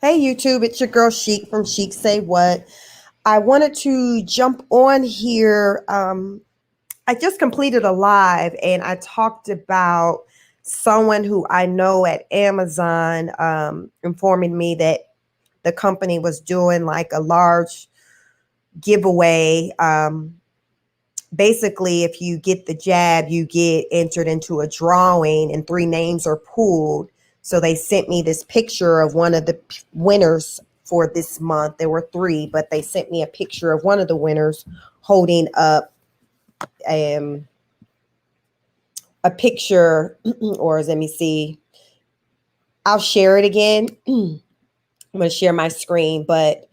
Hey YouTube, it's your girl Chic from Chic Say What. I wanted to jump on here. I just completed a live and I talked about someone who I know at Amazon informing me that the company was doing like a large giveaway. Basically, if you get the jab, you get entered into a drawing and three names are pulled. So they sent me this picture of one of the winners for this month. There were three, but they sent me a picture of one of the winners holding up um, a picture, or let me see, I'll share it again. I'm going to share my screen, but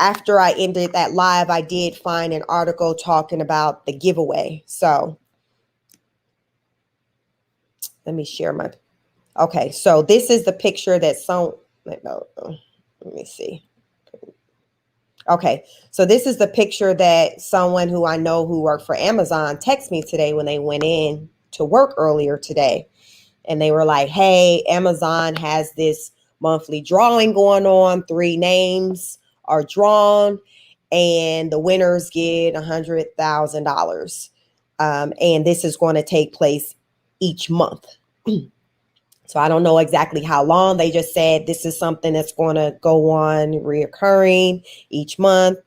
after I ended that live, I did find an article talking about the giveaway. So let me share my. Okay, so this is the picture that some. No, let me see. Okay, so this is the picture that someone who I know who worked for Amazon texted me today when they went in to work earlier today. And they were like, hey, Amazon has this monthly drawing going on. Three names are drawn, and the winners get $100,000. And this is going to take place each month. So I don't know exactly how long. They just said this is something that's going to go on reoccurring each month.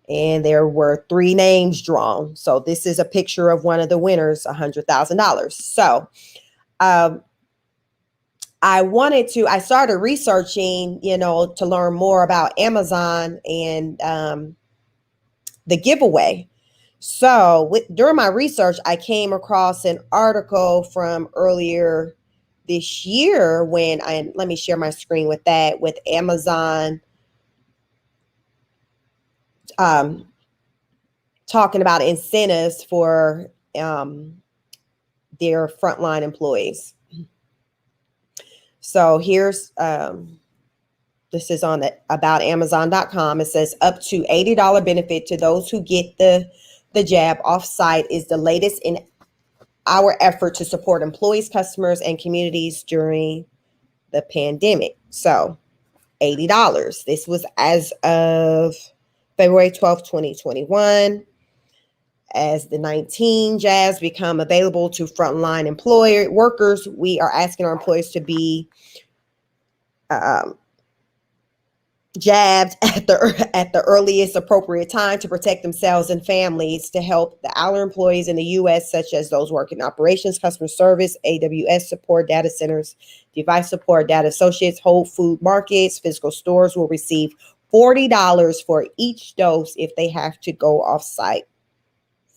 And there were three names drawn. So this is a picture of one of the winners, $100,000. So I started researching, to learn more about Amazon and the giveaway. So during my research, I came across an article from earlier this year let me share my screen with that, with Amazon talking about incentives for their frontline employees. So here's this is on about Amazon.com. It says up to $80 benefit to those who get the jab off-site is the latest in our effort to support employees, customers, and communities during the pandemic. So $80. This was as of February 12th, 2021. As the 19 jabs become available to frontline workers, we are asking our employees to be jabbed at the earliest appropriate time to protect themselves and families, to help our employees in the U.S., such as those working operations, customer service, AWS support, data centers, device support, data associates, Whole Food markets, physical stores will receive $40 for each dose if they have to go off site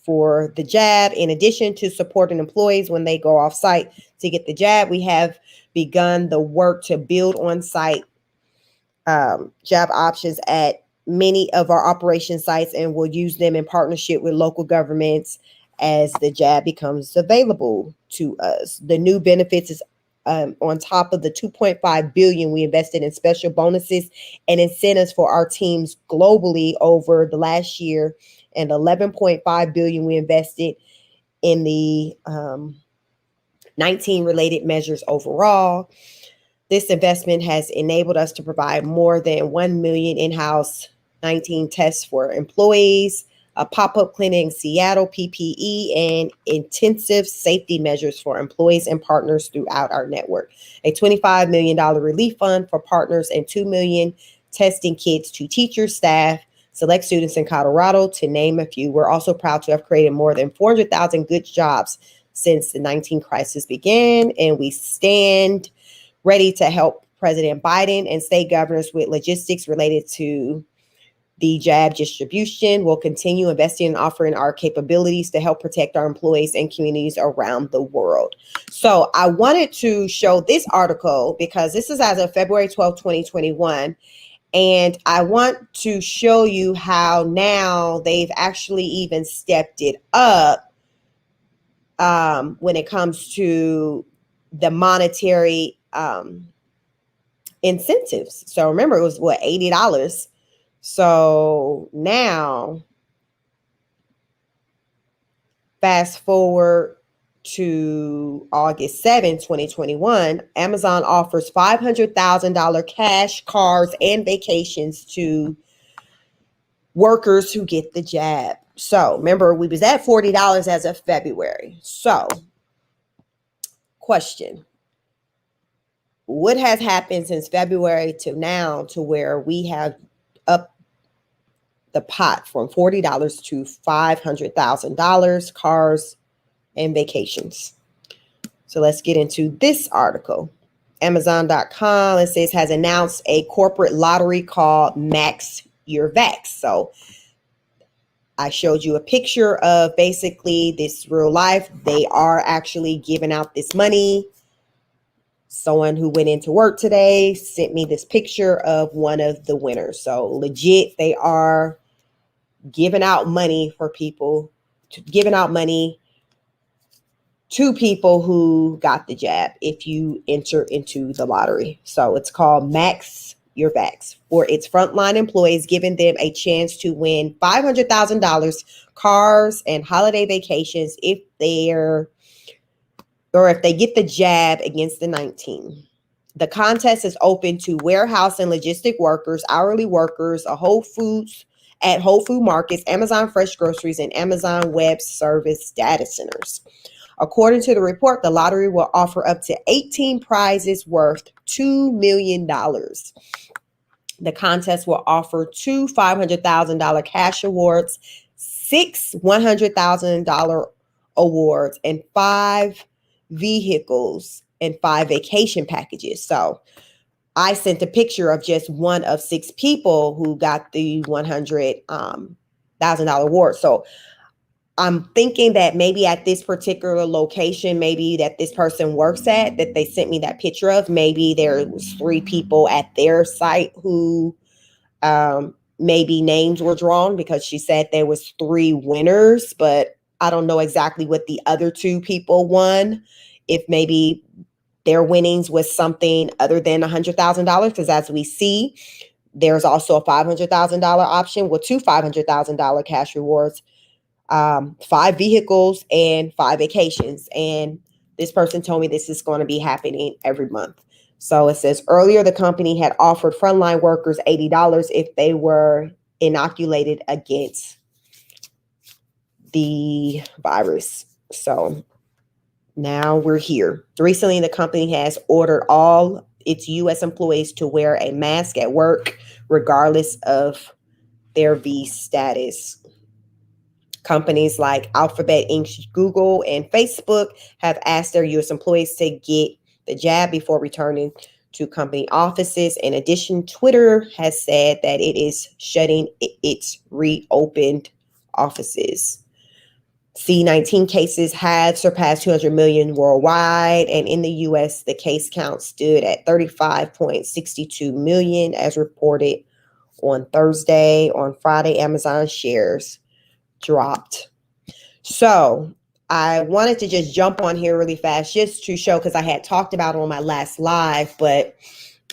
for the jab. In addition to supporting employees when they go off site to get the jab, we have begun the work to build on site jab options at many of our operation sites, and we'll use them in partnership with local governments as the jab becomes available to us. The new benefits is on top of the $2.5 billion we invested in special bonuses and incentives for our teams globally over the last year, and $11.5 billion we invested in the 19 related measures overall. This investment has enabled us to provide more than 1 million in-house 19 tests for employees, a pop-up clinic in Seattle, PPE, and intensive safety measures for employees and partners throughout our network. A $25 million relief fund for partners and 2 million testing kits to teachers, staff, select students in Colorado, to name a few. We're also proud to have created more than 400,000 good jobs since the 19 crisis began, and we stand ready to help President Biden and state governors with logistics related to the jab distribution. We'll continue investing and offering our capabilities to help protect our employees and communities around the world. So I wanted to show this article because this is as of February 12th, 2021. And I want to show you how now they've actually even stepped it up when it comes to the monetary incentives. So remember, it was what, $80. So now, fast forward to August 7, 2021, Amazon offers $500,000 cash, cars, and vacations to workers who get the jab. So remember, we was at $40 as of February. So question, what has happened since February to now to where we have up the pot from $40 to $500,000, cars and vacations? So let's get into this article. Amazon.com, it says, has announced a corporate lottery called Max Your Vax. So I showed you a picture of basically this real life. They are actually giving out this money. Someone who went into work today sent me this picture of one of the winners. So legit, they are giving out money for people, giving out money to people who got the jab if you enter into the lottery. So it's called Max Your Vax for its frontline employees, giving them a chance to win $500,000, cars, and holiday vacations if they get the jab against the 19. The contest is open to warehouse and logistic workers, hourly workers, at Whole Food Markets, Amazon Fresh Groceries, and Amazon Web Service data centers. According to the report, the lottery will offer up to 18 prizes worth $2 million. The contest will offer 2 $500,000 cash awards, 6 $100,000 awards, and 5 vehicles and 5 vacation packages. So I sent a picture of just one of 6 people who got the $100,000 award. So I'm thinking that maybe at this particular location, maybe that this person works at, that they sent me that picture of, maybe there was 3 people at their site who maybe names were drawn, because she said there was 3 winners, but I don't know exactly what the other 2 people won. If maybe their winnings was something other than $100,000, because as we see, there's also a $500,000 option with 2 $500,000 cash rewards, 5 vehicles, and 5 vacations. And this person told me this is going to be happening every month. So it says earlier the company had offered frontline workers $80 if they were inoculated against the virus. So now we're here. Recently, the company has ordered all its U.S. employees to wear a mask at work, regardless of their V status. Companies like Alphabet Inc., Google, and Facebook have asked their U.S. employees to get the jab before returning to company offices. In addition, Twitter has said that it is shutting its reopened offices. C-19 cases have surpassed 200 million worldwide, and in the U.S., the case count stood at 35.62 million as reported on Thursday. On Friday, Amazon shares dropped. So I wanted to just jump on here really fast just to show, because I had talked about it on my last live, but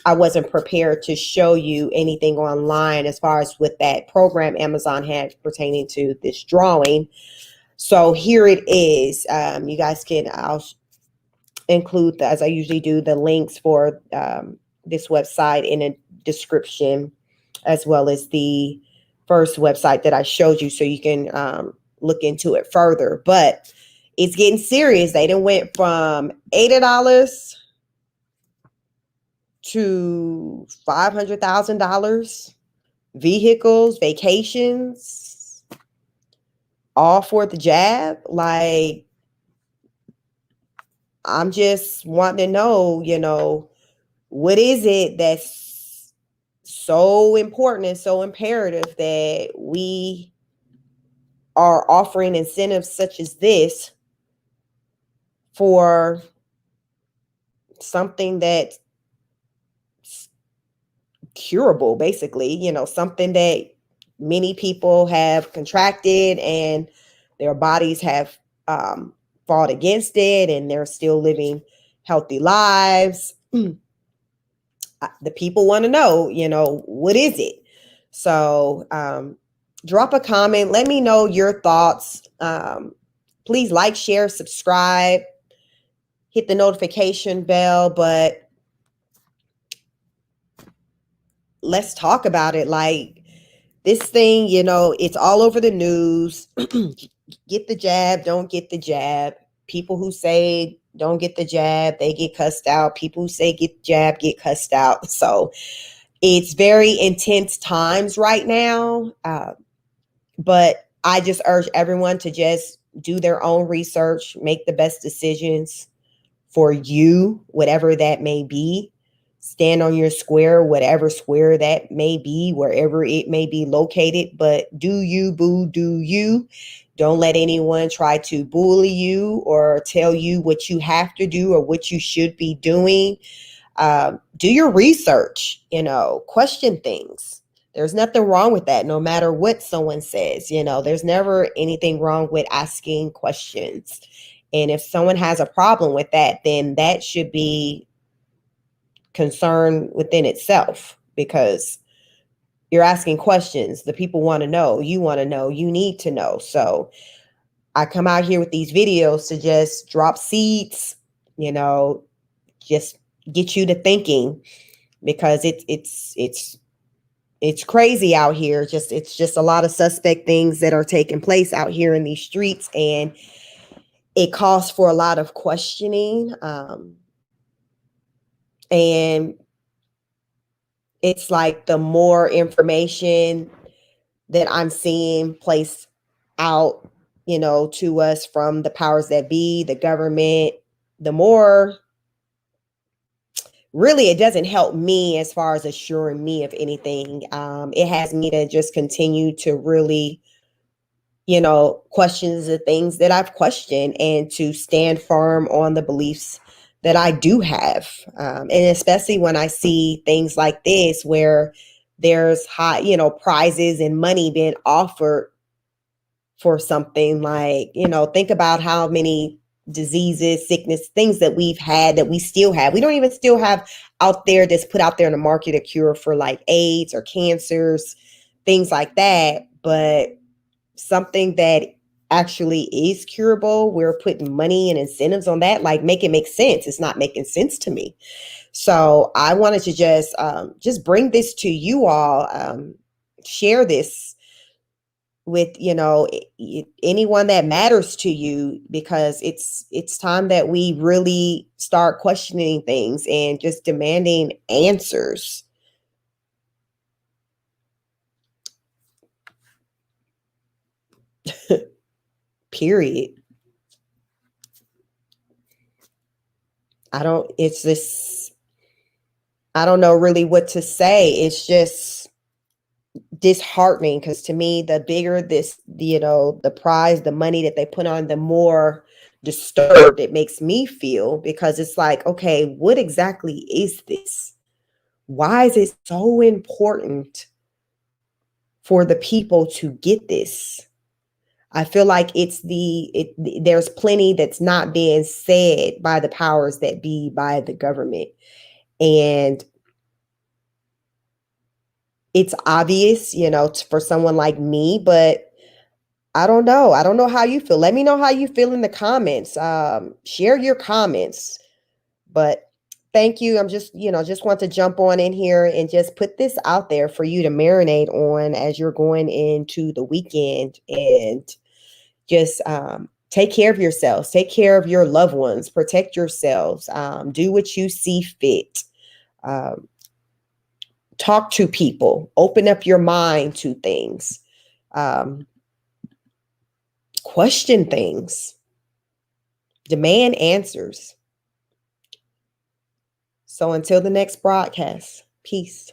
I wasn't prepared to show you anything online as far as with that program Amazon had pertaining to this drawing. So here it is. You guys I'll include, as I usually do, the links for this website in a description, as well as the first website that I showed you, so you can look into it further. But it's getting serious. They done went from $80 to $500,000, vehicles, vacations, all for the jab. Like, I'm just wanting to know, what is it that's so important and so imperative that we are offering incentives such as this for something that's curable, basically, something that many people have contracted and their bodies have fought against it, and they're still living healthy lives. The people want to know, what is it? So drop a comment. Let me know your thoughts. Please like, share, subscribe, hit the notification bell, but let's talk about it. Like, this thing, it's all over the news. Get the jab, don't get the jab. People who say don't get the jab, they get cussed out. People who say get the jab get cussed out. So it's very intense times right now. But I just urge everyone to just do their own research, make the best decisions for you, whatever that may be. Stand on your square, whatever square that may be, wherever it may be located. But do you, boo, do you. Don't let anyone try to bully you or tell you what you have to do or what you should be doing. Do your research, question things. There's nothing wrong with that, no matter what someone says. There's never anything wrong with asking questions. And if someone has a problem with that, then that should be concern within itself, because you're asking questions. The people want to know, you need to know. So I come out here with these videos to just drop seeds, just get you to thinking, because it's crazy out here. It's just a lot of suspect things that are taking place out here in these streets, and it calls for a lot of questioning. And it's like the more information that I'm seeing placed out, to us from the powers that be, the government, the more really it doesn't help me as far as assuring me of anything. It has me to just continue to really, question the things that I've questioned, and to stand firm on the beliefs that I do have. And especially when I see things like this, where there's high, prizes and money being offered for something, like, think about how many diseases, sickness, things that we've had, that we still have. We don't even still have out there, that's put out there in the market, a cure for like AIDS or cancers, things like that. But something that actually is curable, we're putting money and incentives on that. Like, make it make sense. It's not making sense to me. So I wanted to just bring this to you all, share this with anyone that matters to you, because it's time that we really start questioning things and just demanding answers. Period. I don't know really what to say. It's just disheartening, because to me, the bigger the prize, the money that they put on, the more disturbed it makes me feel, because it's like, okay, what exactly is this? Why is it so important for the people to get this? I feel like there's plenty that's not being said by the powers that be, by the government. And it's obvious, for someone like me, but I don't know. I don't know how you feel. Let me know how you feel in the comments. Share your comments. But thank you. I'm just want to jump on in here and just put this out there for you to marinate on as you're going into the weekend, and just take care of yourselves, take care of your loved ones, protect yourselves, do what you see fit. Talk to people, open up your mind to things, question things, demand answers. So until the next broadcast, peace.